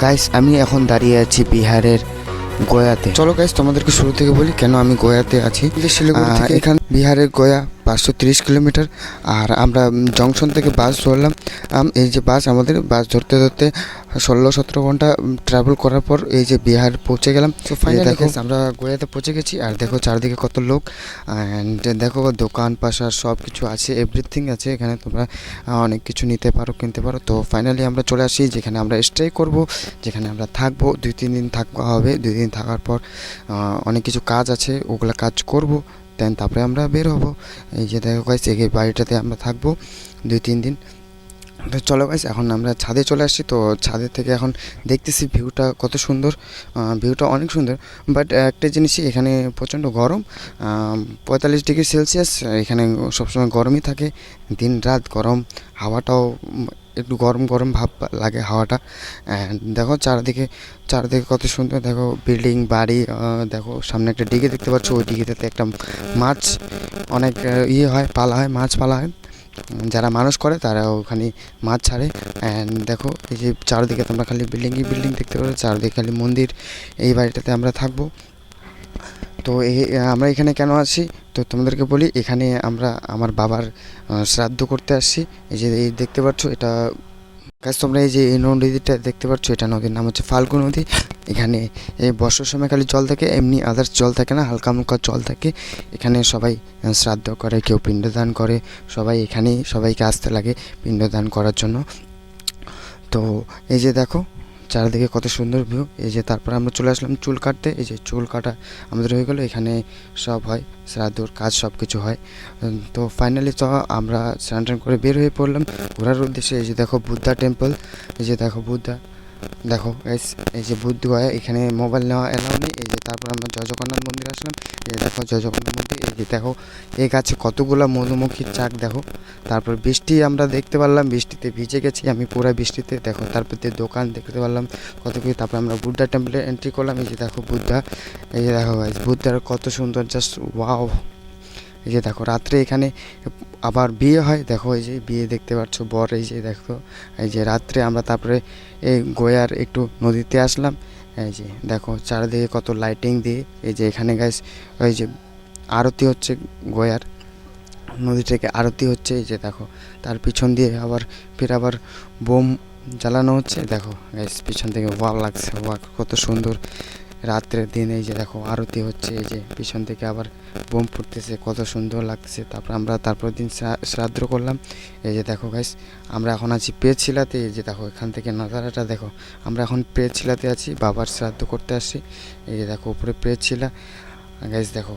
Guys আমি এখন দাঁড়িয়ে আছি বিহারের গয়াতে। চলো গাইস তোমাদেরকে শুরু থেকে বলি কেন আমি গয়াতে আছি। শিলিগুড়ি থেকে এখানে বিহারের গয়া 530 কিলোমিটার। আর আমরা জংশন থেকে বাস ধরলাম। এই যে বাস আমাদের বাস ধরতে ধরতে 16-17 ঘন্টা ট্রাভেল করার পর এই যে বিহার পৌঁছে গেলাম। তো ফাইনালি দেখো আমরা গয়াতে পৌঁছে গেছি। আর দেখো চারদিকে কত লোক, অ্যান্ড দেখো দোকান পাশার সব কিছু আছে, এভরিথিং আছে এখানে। তোমরা অনেক কিছু নিতে পারো, কিনতে পারো। তো ফাইনালি আমরা চলে আসি যেখানে আমরা স্টে করব, যেখানে আমরা থাকবো 2-3 দিন থাকা হবে। 2 দিন থাকার পর অনেক কিছু কাজ আছে, ওগুলো কাজ করব, দেন তারপরে আমরা বের হব। এই যে দেখো গাইস এই বাড়িটাতে আমরা থাকবো 2-3 দিন। তো চলো গাইস এখন আমরা ছাদে চলে আসছি। তো ছাদের থেকে এখন দেখতেছি ভিউটা কত সুন্দর। ভিউটা অনেক সুন্দর, বাট একটা জিনিসই এখানে প্রচণ্ড গরম। 45 ডিগ্রি সেলসিয়াস এখানে সবসময় গরমই থাকে, দিন রাত গরম। হাওয়াটাও একটু গরম গরম ভাব লাগে হাওয়াটা। অ্যান্ড দেখো চারদিকে চারদিকে কত সুন্দর, দেখো বিল্ডিং বাড়ি। দেখো সামনে একটা ডিগে দেখতে পাচ্ছ, ওই ডিগিটাতে একটা মাছ অনেক ইয়ে হয়, পালা হয়, মাছ পালা হয়। যারা মানুষ করে তারা ওখানে মাছ ছাড়ে। অ্যান্ড দেখো এই যে চারদিকে তোমরা খালি বিল্ডিংই বিল্ডিং দেখতে পারো, চারদিকে খালি মন্দির। এই বাড়িটাতে আমরা থাকবো। তো আমরা এখানে কেন আসি তো তোমাদেরকে বলি। এখানে আমরা আমার বাবার শ্রাদ্ধ করতে আসছি। এই যে এই দেখতে পাচ্ছ এটা গাছ, তোমরা এই যে এই নদীটা দেখতে পাচ্ছ, এটা নদীর নাম হচ্ছে ফাল্গু নদী। এখানে এই বর্ষার সময় খালি জল থাকে, এমনি আদার্স জল থাকে না, হালকা হালকা জল থাকে। এখানে সবাই শ্রাদ্ধ করে, কেউ পিণ্ডদান করে, সবাই এখানেই সবাইকে আসতে লাগে পিণ্ডদান করার জন্য। তো এই যে দেখো চারিদিকে কত সুন্দর ভিউ। এই যে তারপর আমরা চলে আসলাম চুল কাটতে। এই যে চুল কাটা আমাদের হয়ে গেলো, এখানে সব হয়, শ্রাদ্ধর কাজ সব কিছু হয়। তো ফাইনালি তো আমরা স্নান টান করে বের হয়ে পড়লাম ঘোরার উদ্দেশ্যে। এই যে দেখো বুদ্ধা টেম্পল, এই যে দেখো বুদ্ধা, দেখো গাইস এই যে বুদ্ধ গয়া। এখানে মোবাইল নেওয়া এলাও নেই। এই যে তারপর আমরা জয় জগন্নাথ মন্দির আসলাম। এই যে দেখো জয় জগন্নাথ মন্দির। এই যে দেখো এই গাছে কতগুলা মধুমক্ষীর চাক দেখো। তারপর বৃষ্টি আমরা দেখতে পারলাম, বৃষ্টিতে ভিজে গেছি আমি পুরো বৃষ্টিতে। দেখো তারপর দিয়ে দোকান দেখতে পারলাম কত কিছু। তারপর আমরা বুদ্ধা টেম্পলে এন্ট্রি করলাম। এই যে দেখো বুদ্ধা, এই যে দেখো গাইস বুদ্ধার কত সুন্দর, জাস্ট ওয়াও। এই যে দেখো রাত্রে এখানে আবার বিয়ে হয়, দেখো এই যে বিয়ে দেখতে পাচ্ছ, বর এই যে দেখো। এই যে রাত্রে আমরা তারপরে এই গয়ার একটু নদীতে আসলাম। এই যে দেখো চারিদিকে কত লাইটিং দিয়ে। এই যে এখানে গাইস ওই যে আরতি হচ্ছে, গয়ার নদী থেকে আরতি হচ্ছে। এই যে দেখো তার পিছন দিয়ে আবার ফির আবার বোম জ্বালানো হচ্ছে। দেখো গাইস পিছন থেকে ওয়াও লাগছে, ওয়া কত সুন্দর রাত্রের দিন। এই যে দেখো আরতি হচ্ছে, এই যে পিছন থেকে আবার বোম ফুটতেছে, কত সুন্দর লাগতেছে। তারপর আমরা তারপর দিন শ্রাদ্ধ করলাম। এই যে দেখো গাইস আমরা এখন আছি পেয়েছিলাতে। এই যে দেখো এখান থেকে নাজারাটা দেখো। আমরা এখন পেয়েছিলাতে আছি, বাবার শ্রাদ্ধ করতে আসছি। এই যে দেখো উপরে পেয়েছিলা গাইস, দেখো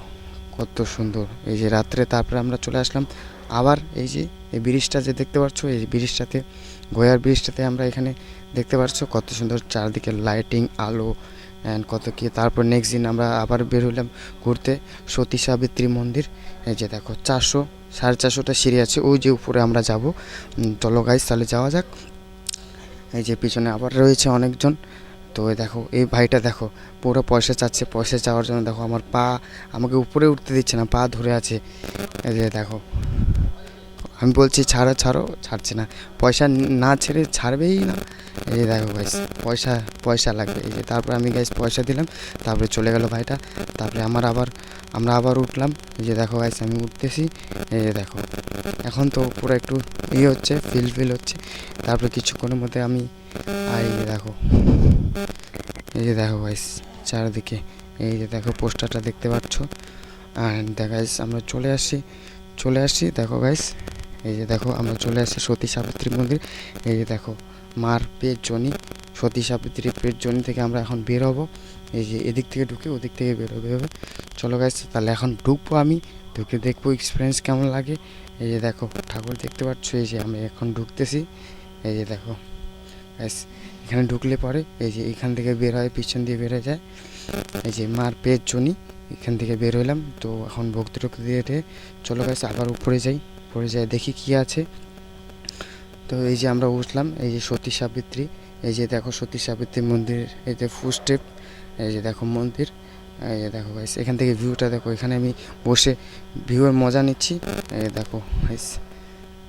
কত সুন্দর। এই যে রাত্রে তারপরে আমরা চলে আসলাম আবার। এই যে এই ব্রিজটা যে দেখতে পাচ্ছ, এই ব্রিজটাতে গয়ার ব্রিজটাতে আমরা এখানে দেখতে পাচ্ছ কত সুন্দর চারদিকে লাইটিং আলো অ্যান্ড কত কি। তারপর নেক্সট দিন আমরা আবার বের হলাম ঘুরতে সতী সাবিত্রী মন্দির। এই যে দেখো 400-450টা সিঁড়ি আছে, ওই যে উপরে আমরা যাব। চলো গাইস তাহলে যাওয়া যাক। এই যে পিছনে আবার রয়েছে অনেকজন। তো দেখো এই ভাইটা দেখো পুরো পয়সা চাচ্ছে, পয়সা চাওয়ার জন্য দেখো আমার পা আমাকে উপরে উঠতে দিচ্ছে না, পা ধরে আছে। এই যে দেখো আমি বলছি ছাড়ো ছাড়ো, ছাড়ছে না, পয়সা না ছেড়ে ছাড়বেই না। এই যে দেখো গাইস পয়সা পয়সা লাগবে। এই যে তারপর আমি গাইস পয়সা দিলাম, তারপরে চলে গেল ভাইটা। তারপরে আমরা আবার উঠলাম। এই যে দেখো গাইস আমি উঠতেছি। এই যে দেখো এখন তো পুরো একটু হচ্ছে, ফিল হচ্ছে। তারপরে কিছুক্ষণের মধ্যে আমি এই যে দেখো, এই যে দেখো গাইস চারিদিকে এই যে দেখো পোস্টারটা দেখতে পাচ্ছ। অ্যান্ড দেখা গাইস আমরা চলে আসছি দেখো গাইস। এই যে দেখো আমরা চলে আসছি সতী সাবিত্রী মন্দির। এই যে দেখো মার পেট জনি, সতী সাবিত্রীর পেট জনি থেকে আমরা এখন বের হবো। এই যে এদিক থেকে ঢুকে ওদিক থেকে বের হবে। চলো গাইস তাহলে এখন ঢুকবো, আমি ঢুকে দেখবো এক্সপিরিয়েন্স কেমন লাগে। এই যে দেখো ঠাকুর দেখতে পাচ্ছ, এই যে আমি এখন ঢুকতেছি। এই যে দেখো গাইস এখানে ঢুকলে পরে এই যে এখান থেকে বের হয়, পিছন দিয়ে বের হয়ে যায়। এই যে মার পেট জনি, এখান থেকে বের হলাম। তো এখন ভক্তি টক্তি দিয়ে চলো গাইস আবার উপরে যাই দেখি কি আছে। তো এই যে আমরা উঠলাম, এই যে সতী সাবিত্রী। এই যে দেখো সতী সাবিত্রী মন্দির, এই যে ফুটস্টেপ। এই যে দেখো মন্দির। এই যে দেখো গাইস এখান থেকে ভিউটা দেখো, এখানে আমি বসে ভিউয়ের মজা নিচ্ছি। এই দেখো গাইস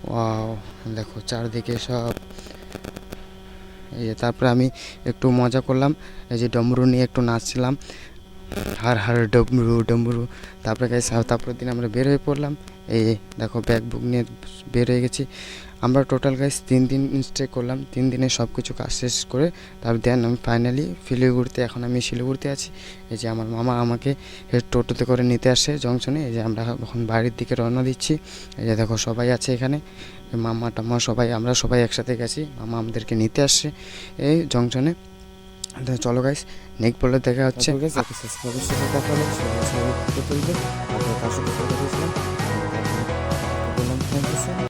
ওয়াও, দেখো চারদিকে সব এই যে তারপরে আমি একটু মজা করলাম, এই যে ডমরু নিয়ে একটু নাচছিলাম, হার হার ডমরু ডমরু। তারপরে গাইস তারপরের দিন আমরা বের হয়ে পড়লাম, এই দেখো ব্যাগ বুক নিয়ে বের হয়ে গেছি। আমরা টোটাল গাইস 3 দিন স্টে করলাম, 3 দিনে সব কিছু কাজ শেষ করে তারপর দেন আমি ফাইনালি শিলিগুড়িতে, এখন আমি শিলিগুড়িতে আছি। এই যে আমার মামা আমাকে টোটোতে করে নিতে আসে জংশনে। এই যে আমরা এখন বাড়ির দিকে রওনা দিচ্ছি। এই যে দেখো সবাই আছে এখানে, মামা টাম্মা সবাই, আমরা সবাই একসাথে গেছি, মামা আমাদেরকে নিতে আসছে এই জংশনে। তো চলো গাইস নেক্সট বলে দেখা হচ্ছে। সাবস্ক্রাইবের সাথে দেখা হলো, সবাই সবাই ফটো তুলবে, আমরা তার সাথে ফটো তুলছিলাম, বললাম থ্যাংক ইউ।